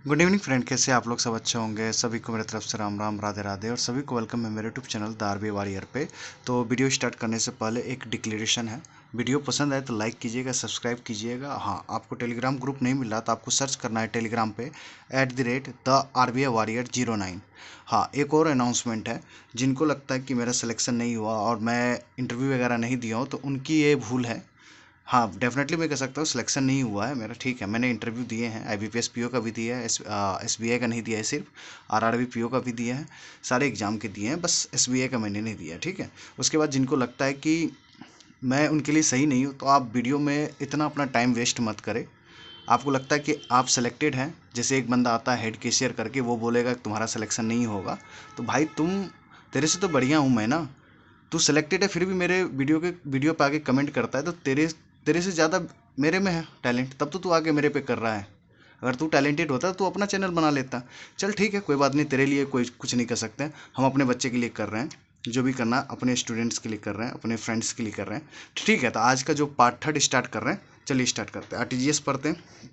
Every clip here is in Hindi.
गुड इवनिंग फ्रेंड, कैसे आप लोग? सब अच्छे होंगे। सभी को मेरे तरफ से राम राम, राधे राधे, और सभी को वेलकम है मेरे YouTube channel the RB warrior पे। तो वीडियो स्टार्ट करने से पहले एक डिक्लेरेशन है। वीडियो पसंद आए तो लाइक कीजिएगा, सब्सक्राइब कीजिएगा। हाँ, आपको टेलीग्राम ग्रुप नहीं मिल रहा तो आपको सर्च करना है टेलीग्राम पे @the RBI Warrior 09। हाँ, एक और अनाउंसमेंट है। जिनको लगता है कि मेरा सिलेक्शन नहीं हुआ और मैं इंटरव्यू वगैरह नहीं दिया हूँ तो उनकी ये भूल है। हाँ, डेफिनेटली मैं कह सकता हूँ सिलेक्शन नहीं हुआ है मेरा। ठीक है, मैंने इंटरव्यू दिए हैं, IBPS PO का भी दिया है, SBI का नहीं दिया है, सिर्फ RRB PO का भी दिया है। सारे एग्जाम के दिए हैं, बस SBI का मैंने नहीं दिया। ठीक है। उसके बाद जिनको लगता है कि मैं उनके लिए सही नहीं हूँ तो आप वीडियो में इतना अपना टाइम वेस्ट मत करें। आपको लगता है कि आप सिलेक्टेड हैं, जैसे एक बंदा आता है हेड कैशियर करके, वो बोलेगा कि तुम्हारा सिलेक्शन नहीं होगा, तो भाई तेरे से तो बढ़िया हूँ मैं ना। तू सिलेक्टेड है फिर भी मेरे वीडियो पे आके कमेंट करता है, तो तेरे तेरे से ज़्यादा मेरे में है टैलेंट, तब तो तू आके मेरे पे कर रहा है। अगर तू टैलेंटेड होता तो अपना चैनल बना लेता। चल ठीक है, कोई बात नहीं, तेरे लिए कोई कुछ नहीं कर सकते। हम अपने बच्चे के लिए कर रहे हैं, जो भी करना अपने स्टूडेंट्स के लिए कर रहे हैं, अपने फ्रेंड्स के लिए कर रहे हैं। ठीक है, तो आज का जो पार्ट थर्ड स्टार्ट कर रहे हैं, चलिए स्टार्ट करते हैं। RTGS पढ़ते हैं।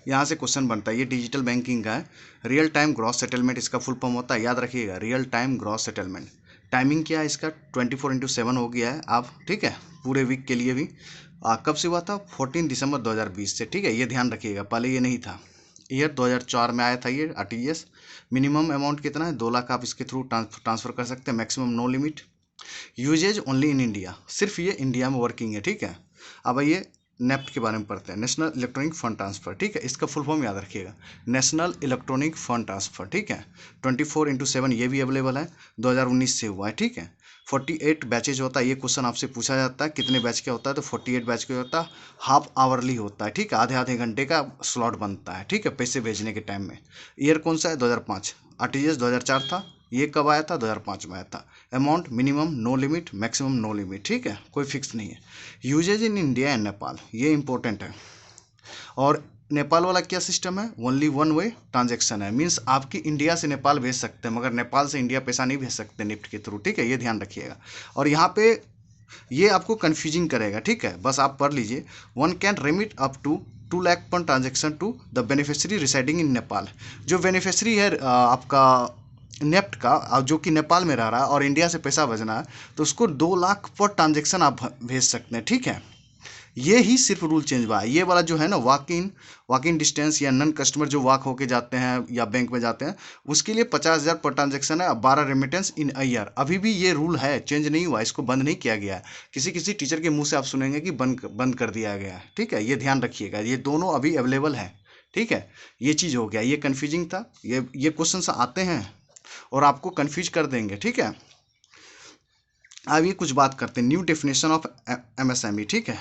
यहाँ से क्वेश्चन बनता है, ये डिजिटल बैंकिंग का है। रियल टाइम ग्रॉस सेटलमेंट इसका फुल फॉर्म होता है, याद रखिएगा, real time gross settlement. Timing क्या है इसका? 24/7 हो गया है आप। ठीक है, पूरे वीक के लिए भी। कब से हुआ था? 14 दिसंबर 2020 से। ठीक है, ये ध्यान रखिएगा, पहले ये नहीं था। ईयर 2004 में आया था ये RTGS। मिनिमम अमाउंट कितना है? 2 लाख आप इसके थ्रू ट्रांसफ़र कर सकते हैं, maximum no limit. Uses only in India, सिर्फ ये इंडिया में वर्किंग है। ठीक है। अब आइए नेफ्ट के बारे में पढ़ते हैं, नेशनल इलेक्ट्रॉनिक फंड ट्रांसफर। ठीक है, इसका फुल फॉर्म याद रखिएगा, नेशनल इलेक्ट्रॉनिक फंड ट्रांसफर। ठीक है, 24/7 ये भी अवेलेबल है, 2019 से हुआ है। ठीक है, 48 बैचेज होता है। ये क्वेश्चन आपसे पूछा जाता है कितने बैच का होता है, तो 48 बैच का होता है। हाफ आवरली होता है। ठीक है, आधे आधे घंटे का स्लॉट बनता है। ठीक है, पैसे भेजने के टाइम में। ईयर कौन सा है? 2005। RTGS 2004 था। ये कब आया था? 2005 में आया था। Amount minimum no limit, maximum no limit. ठीक है, कोई फिक्स नहीं है। Uses in India and Nepal, ये इंपॉर्टेंट है। और नेपाल वाला क्या सिस्टम है? ओनली वन वे ट्रांजेक्शन है, मीन्स आपकी इंडिया से नेपाल भेज सकते हैं मगर नेपाल से इंडिया पैसा नहीं भेज सकते निफ्ट के थ्रू। ठीक है, ये ध्यान रखिएगा। और यहाँ पे ये आपको कन्फ्यूजिंग करेगा। ठीक है, बस आप पढ़ लीजिए। One can remit up to 2 lakh per transaction to the beneficiary residing in Nepal. जो बेनिफिशियरी है आपका नेफ्ट का, जो कि नेपाल में रह रहा है और इंडिया से पैसा भेजना है, तो उसको 2 लाख पर ट्रांजेक्शन आप भेज सकते हैं। ठीक है, ये ही सिर्फ रूल चेंज हुआ है। ये वाला जो है ना, वॉक इन डिस्टेंस या नन कस्टमर जो वॉक होके जाते हैं या बैंक में जाते हैं, उसके लिए 50,000 पर ट्रांजेक्शन है, 12 रेमिटेंस इन अ ईयर। अभी भी ये रूल है, चेंज नहीं हुआ, इसको बंद नहीं किया गया है। किसी किसी टीचर के मुंह से आप सुनेंगे कि बंद कर दिया गया है। ठीक है, ये ध्यान रखिएगा, ये दोनों अभी अवेलेबल है। ठीक है, ये चीज़ हो गया, ये कन्फ्यूजिंग था। ये क्वेश्चन आते हैं और आपको कन्फ्यूज कर देंगे। ठीक है, अब ये कुछ बात करते हैं, न्यू डेफिनेशन ऑफ MSME। ठीक है,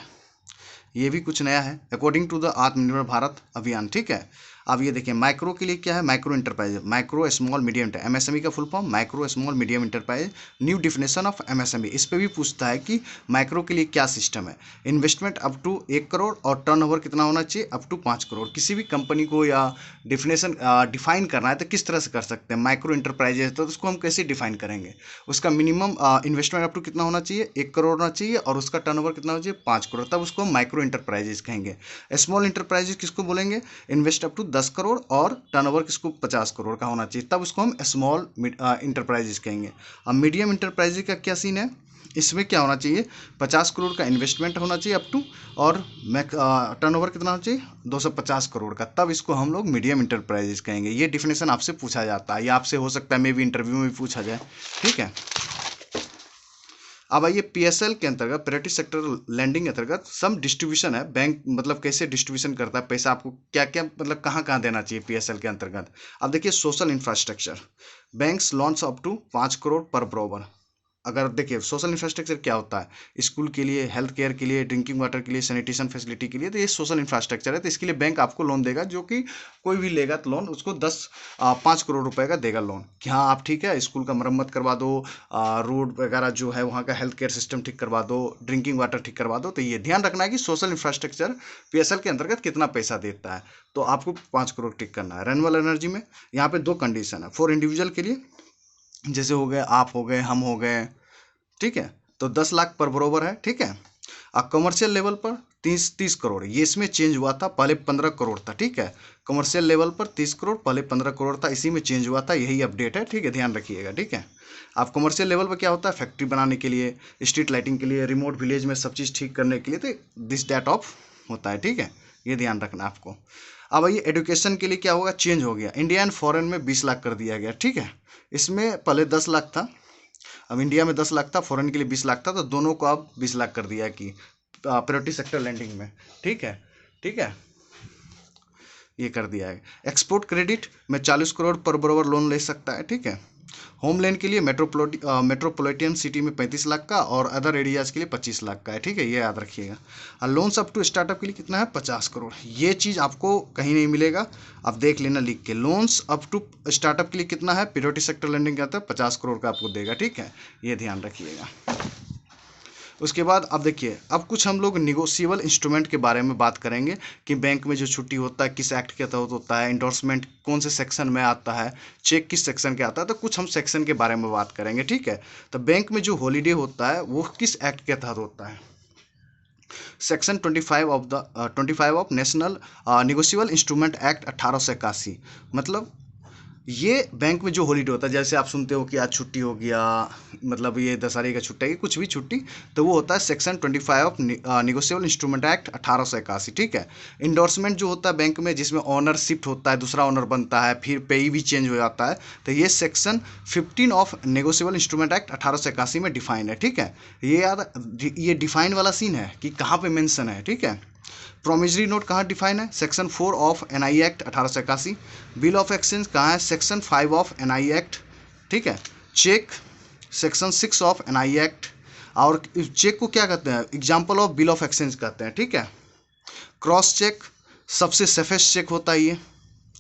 ये भी कुछ नया है अकॉर्डिंग टू द आत्मनिर्भर भारत अभियान। ठीक है, अब ये देखिए, माइक्रो के लिए क्या है? Micro enterprise, micro small medium. MSME का full form micro small medium enterprise. New definition of MSME, इस पे भी पूछता है कि माइक्रो के लिए क्या सिस्टम है। इन्वेस्टमेंट अप टू 1 करोड़ और टर्नओवर कितना होना चाहिए? Up to 5 crore. किसी भी कंपनी को या डिफाइन करना है तो किस तरह से कर सकते हैं? माइक्रो इंटरप्राइज है तो उसको हम कैसे डिफाइन करेंगे? उसका मिनिमम इन्वेस्टमेंट अप टू कितना होना चाहिए? 1 करोड़ होना चाहिए, और उसका टर्नओवर कितना होना चाहिए? 5 करोड़, तब उसको हम माइक्रो इंटरप्राइजेज कहेंगे। स्मॉल इंटरप्राइजेज किसको बोलेंगे? इन्वेस्ट अप टू 10 करोड़ और टर्नओवर किसको? 50 करोड़ का होना चाहिए, तब उसको हम स्मॉल इंटरप्राइजेज कहेंगे। अब मीडियम इंटरप्राइजेज का क्या सीन है? इसमें क्या होना चाहिए? 50 करोड़ का इन्वेस्टमेंट होना चाहिए अप टू, और टर्नओवर कितना होना चाहिए? 250 करोड़ का, तब इसको हम लोग मीडियम इंटरप्राइजेज कहेंगे। ये डिफिनेशन आपसे पूछा जाता है, या आपसे हो सकता है मे भी इंटरव्यू में भी पूछा जाए। ठीक है, अब आइए PSL के अंतर्गत, प्राइवेट सेक्टर लैंडिंग अंतर्गत सम डिस्ट्रीब्यूशन है। बैंक मतलब कैसे डिस्ट्रीब्यूशन करता है पैसा, आपको क्या क्या मतलब कहाँ कहाँ देना चाहिए PSL के अंतर्गत। अब देखिए, social infrastructure, banks loans up to 5 crore पर ब्रोवर। अगर देखिए, सोशल इंफ्रास्ट्रक्चर क्या होता है? स्कूल के लिए, हेल्थ केयर के लिए, ड्रिंकिंग वाटर के लिए, सैनिटेशन फैसिलिटी के लिए, तो ये सोशल इंफ्रास्ट्रक्चर है। तो इसके लिए बैंक आपको लोन देगा, जो कि कोई भी लेगा तो लोन उसको 5 करोड़ रुपए का देगा लोन, कि हाँ आप ठीक है, स्कूल का मरम्मत करवा दो, रोड वगैरह जो है वहाँ का हेल्थ केयर सिस्टम ठीक करवा दो, ड्रिंकिंग वाटर ठीक करवा दो। तो ये ध्यान रखना है कि सोशल इंफ्रास्ट्रक्चर PSL के अंतर्गत कितना पैसा देता है, तो आपको 5 करोड़ टिक करना है। रेन्यूएबल एनर्जी में यहाँ पे 2 कंडीशन है। फॉर इंडिविजुअल के लिए, जैसे हो गए आप, हो गए हम, हो गए, ठीक है, तो 10 लाख पर बरोबर है। ठीक है, कमर्शियल लेवल पर 30 करोड़, ये इसमें चेंज हुआ था, पहले 15 करोड़ था, ठीक है। कमर्शियल लेवल पर 30 करोड़, पहले 15 करोड़ था, इसी में चेंज हुआ था, यही अपडेट है, ठीक है, ध्यान रखिएगा, ठीक है। आप कमर्शियल लेवल पर क्या होता है, फैक्ट्री बनाने के लिए, स्ट्रीट लाइटिंग के लिए, रिमोट विलेज में सब चीज़ ठीक करने के लिए, तो दिस डेट ऑफ होता है, ठीक है, ये ध्यान रखना आपको। अब आइए एजुकेशन के लिए क्या होगा, चेंज हो गया, इंडिया एंड फॉरेन में 20 लाख कर दिया गया, ठीक है। इसमें पहले 10 लाख था, अब इंडिया में 10 लाख था, फॉरेन के लिए 20 लाख था, तो दोनों को अब 20 लाख कर दिया कि प्रायोरिटी सेक्टर लैंडिंग में, ठीक है, ठीक है, ये कर दिया है। एक्सपोर्ट क्रेडिट में 40 करोड़ पर बरोबर लोन ले सकता है, ठीक है। होम लोन के लिए मेट्रोपॉलिटन सिटी में 35 लाख का और अदर एरियाज के लिए 25 लाख का है, ठीक है, ये याद रखिएगा। और लोन्स अप टू स्टार्टअप के लिए कितना है, 50 करोड़। ये चीज़ आपको कहीं नहीं मिलेगा, आप देख लेना लिख के। लोन्स अप टू स्टार्टअप के लिए कितना है, प्रायोरिटी सेक्टर लैंडिंग कहता है 50 करोड़ का आपको देगा, ठीक है, ये ध्यान रखिएगा। उसके बाद अब देखिए, अब कुछ हम लोग निगोशिएबल इंस्ट्रूमेंट के बारे में बात करेंगे कि बैंक में जो छुट्टी होता है किस एक्ट के तहत होता है, इंडोर्समेंट कौन से सेक्शन में आता है, चेक किस सेक्शन के आता है, तो कुछ हम सेक्शन के बारे में बात करेंगे, ठीक है। तो बैंक में जो हॉलीडे होता है वो किस एक्ट के तहत होता है, section 25 of national negotiable instrument act 1881। मतलब ये बैंक में जो हॉलीडे होता है, जैसे आप सुनते हो कि आज छुट्टी हो गया, मतलब ये दशहरे का छुट्टी है, कुछ भी छुट्टी, तो वो होता है section 25 of negotiable instrument act 1881, ठीक है। इंडोर्समेंट जो होता है बैंक में, जिसमें ऑनर शिफ्ट होता है, दूसरा ऑनर बनता है, फिर पेई भी चेंज हो जाता है, तो ये section 15 of negotiable instrument act 1881 में डिफाइन है, ठीक है। ये याद, ये डिफाइन वाला सीन है कि कहाँ पे मेंशन है, ठीक है। प्रोमिजरी नोट कहाँ डिफाइन है, section 4 of NI act 1881। Bill of exchange कहाँ है, सेक्शन 5 ऑफ एनआई एक्ट, ठीक है। Cheque section 6 of NI act, और चेक को क्या कहते हैं, example of bill of exchange कहते हैं, ठीक है। क्रॉस चेक सबसे सेफेस्ट चेक होता है ये,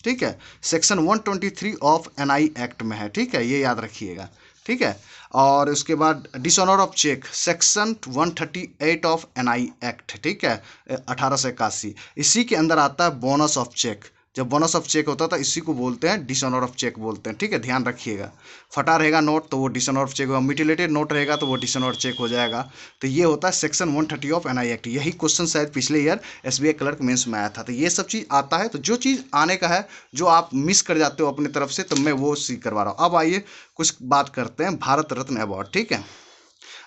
ठीक है, सेक्शन 123 ऑफ एनआई एक्ट में है, ठीक है, ये याद रखिएगा, ठीक है। और उसके बाद dishonour of cheque section 138 of NI act, ठीक है, 1881। इसी के अंदर आता है बोनस ऑफ चेक, जब बोनस ऑफ चेक होता था इसी को बोलते हैं डिसऑनर ऑफ चेक बोलते हैं, ठीक है, ध्यान रखिएगा। फटा रहेगा नोट तो वो डिसऑनर ऑफ चेक होगा, म्यूटिलेटेड नोट रहेगा तो वो डिसऑनर चेक हो जाएगा। तो ये होता है सेक्शन 130 ऑफ एनआई एक्ट। यही क्वेश्चन शायद पिछले ईयर एसबीआई क्लर्क मेंस में आया था। तो ये सब चीज़ आता है, तो जो चीज़ आने का है, जो आप मिस कर जाते हो अपनी तरफ से, तो मैं वो सी करवा रहा हूँ। अब आइए कुछ बात करते हैं भारत रत्न अवार्ड, ठीक है।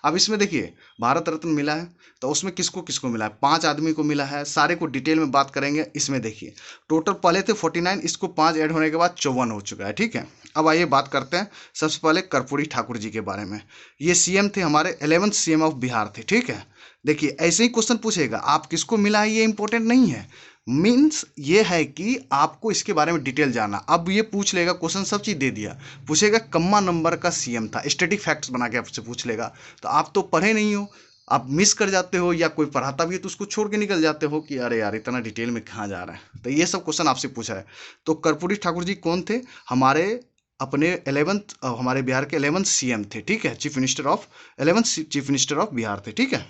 अब इसमें देखिए, भारत रत्न मिला है, तो उसमें किसको किसको मिला है, 5 आदमी को मिला है, सारे को डिटेल में बात करेंगे। इसमें देखिए टोटल पहले थे 49, इसको 5 ऐड होने के बाद 54 हो चुका है, ठीक है। अब आइए बात करते हैं सबसे पहले कर्पूरी ठाकुर जी के बारे में। ये सीएम थे, हमारे 11th सीएम ऑफ बिहार थे, ठीक है। देखिए ऐसे ही क्वेश्चन पूछेगा, आप किसको मिला है ये इंपॉर्टेंट नहीं है, मीन्स ये है कि आपको इसके बारे में डिटेल जानना। अब ये पूछ लेगा क्वेश्चन, सब चीज़ दे दिया, पूछेगा कम्मा नंबर का सीएम था, स्टैटिक फैक्ट्स बना के आपसे पूछ लेगा, तो आप तो पढ़े नहीं हो, आप मिस कर जाते हो, या कोई पढ़ाता भी है तो उसको छोड़ के निकल जाते हो कि अरे यार इतना डिटेल में कहाँ जा रहा है। तो ये सब क्वेश्चन आपसे पूछा है। तो कर्पूरी ठाकुर जी कौन थे, हमारे अपने 11th हमारे बिहार के 11th सीएम थे, ठीक है, chief minister of 11th chief minister of Bihar थे, ठीक है।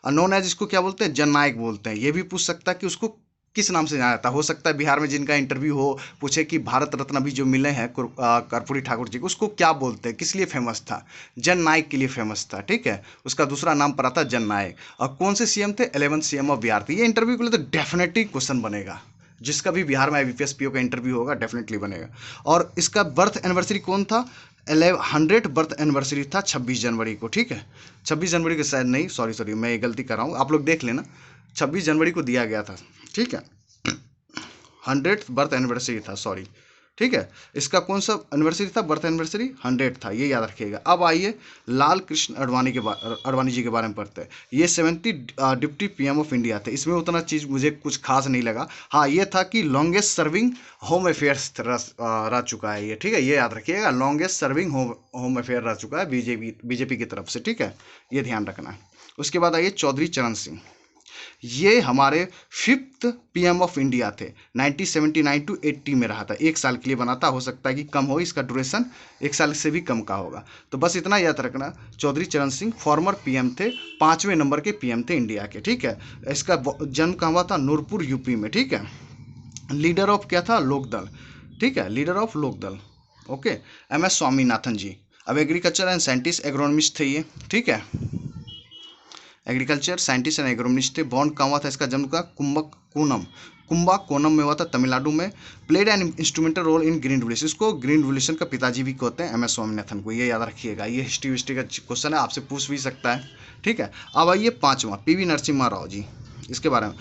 नोन एज इसको क्या बोलते हैं, जननायक बोलते हैं। ये भी पूछ सकता है कि उसको किस नाम से जाना जाता है। हो सकता है बिहार में जिनका इंटरव्यू हो पूछे कि भारत रत्न अभी जो मिले हैं कर्पूरी ठाकुर जी को, उसको क्या बोलते हैं, किस लिए फेमस था, जननायक के लिए फेमस था, ठीक है। उसका दूसरा नाम पड़ा था जननायक। और कौन से सीएम थे, 11th सीएम ऑफ बिहार थे। ये इंटरव्यू के लिए तो डेफिनेटली क्वेश्चन बनेगा, जिसका भी बिहार में IBPS PO का इंटरव्यू होगा डेफिनेटली बनेगा। और इसका बर्थ एनिवर्सरी कौन था, 100 बर्थ एनिवर्सरी था 26 जनवरी को, ठीक है। 26 जनवरी को शायद नहीं, सॉरी मैं ये गलती कर रहा हूँ, आप लोग देख लेना, 26 जनवरी को दिया गया था, ठीक है। 100th बर्थ एनिवर्सरी था, सॉरी, ठीक है। इसका कौन सा एनिवर्सरी था, बर्थ एनिवर्सरी 100 था, ये याद रखिएगा। अब आइए लाल कृष्ण अडवाणी जी के बारे में पढ़ते हैं। ये 70 डिप्टी PM ऑफ इंडिया थे। इसमें उतना चीज़ मुझे कुछ खास नहीं लगा। हाँ ये था कि लॉन्गेस्ट सर्विंग होम अफेयर्स रह चुका है ये, ठीक है, ये याद रखिएगा, लॉन्गेस्ट सर्विंग होम अफेयर रह चुका है बीजेपी की तरफ से, ठीक है, ये ध्यान रखना है। उसके बाद आइए चौधरी चरण सिंह, ये हमारे 5th PM ऑफ इंडिया थे, 1979 to 80 में रहा था, 1 साल के लिए बना था, हो सकता है कि कम हो, इसका ड्यूरेशन 1 साल से भी कम का होगा। तो बस इतना याद रखना, चौधरी चरण सिंह फॉर्मर PM थे, 5वें नंबर के PM थे इंडिया के, ठीक है। इसका जन्म कहाँ हुआ था, नूरपुर UP में, ठीक है। लीडर ऑफ क्या था, लोकदल, ठीक है, leader of Lokdal, okay. MS Swaminathan ji, अब एग्रीकल्चर एंड साइंटिस्ट एग्रोनॉमिस्ट थे ये, ठीक है, एग्रीकल्चर साइंटिस्ट एंड एग्रोनॉमिस्ट थे। बॉर्न कहाँ हुआ था, इसका जन्म का कुंभकोणम में हुआ था, तमिलनाडु में। Played an instrumental role in green revolution, इसको ग्रीन रिवोल्यूशन का पिताजी भी कहते हैं MS स्वामीनाथन को, ये याद रखिएगा। ये हिस्ट्री का क्वेश्चन है, आपसे पूछ भी सकता है, ठीक है। अब आइए पाँचवा, PV नरसिम्हा राव जी, इसके बारे में।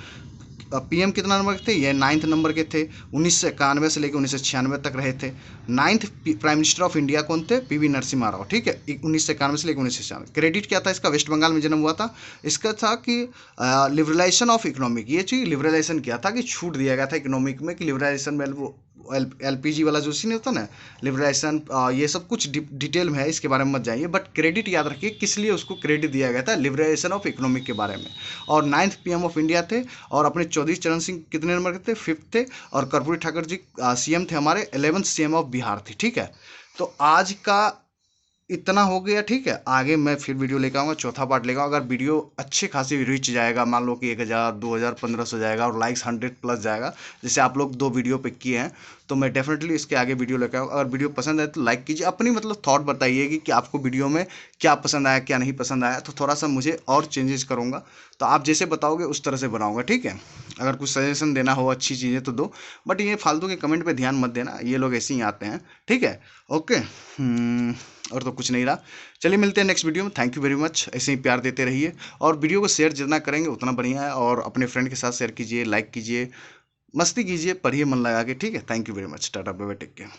PM कितना नंबर के थे, ये 9th नंबर के थे। 1991 से लेकर 1996 तक रहे थे। 9th prime minister of India कौन थे, PV नरसिम्हा राव, ठीक है। 1991 से लेकर 1996। क्रेडिट क्या था इसका, वेस्ट बंगाल में जन्म हुआ था। इसका था कि लिबरलाइजेशन ऑफ इकोनॉमिक, ये चीज़ लिबरलाइजेशन किया था कि छूट दिया गया था इकोनॉमिक में, कि लिबरलाइजेशन में वो LPG वाला जो सीन होता ना, लिबरलाइजेशन, ये सब कुछ डिटेल में है, इसके बारे में मत जाइए। बट क्रेडिट याद रखिए किस लिए उसको क्रेडिट दिया गया था, लिबरलाइजेशन ऑफ इकोनॉमिक के बारे में। और 9th PM ऑफ इंडिया थे। और अपने चौधरी चरण सिंह कितने नंबर के थे, 5th थे। और कर्पूरी ठाकुर जी CM थे हमारे, 11th CM ऑफ बिहार थे, ठीक है। तो आज का इतना हो गया, ठीक है। आगे मैं फिर वीडियो लेकर आऊँगा, चौथा पार्ट लेकर आऊँगा। अगर वीडियो अच्छे खासी रीच जाएगा, मान लो कि 1000, 2000, 1500 जाएगा और लाइक्स 100 प्लस जाएगा, जैसे आप लोग 2 वीडियो पे किए हैं, तो मैं डेफिनेटली इसके आगे वीडियो लेकर आऊँगा। अगर वीडियो पसंद आए तो लाइक कीजिए, अपनी मतलब थॉट बताइए कि आपको वीडियो में क्या पसंद आया, क्या नहीं पसंद आया, तो थोड़ा सा मुझे और चेंजेस करूँगा। तो आप जैसे बताओगे उस तरह से बनाऊँगा, ठीक है। अगर कुछ सजेशन देना हो अच्छी चीज़ें तो दो, बट ये फालतू के कमेंट पे ध्यान मत देना, ये लोग ऐसे ही आते हैं, ठीक है। ओके, और तो कुछ नहीं रहा। चलिए मिलते हैं नेक्स्ट वीडियो में। थैंक यू वेरी मच, ऐसे ही प्यार देते रहिए, और वीडियो को शेयर जितना करेंगे उतना बढ़िया है। और अपने फ्रेंड के साथ शेयर कीजिए, लाइक कीजिए, मस्ती कीजिए, पढ़िए मन लगा के, ठीक है। Thank you very much, tata bye bye, take care.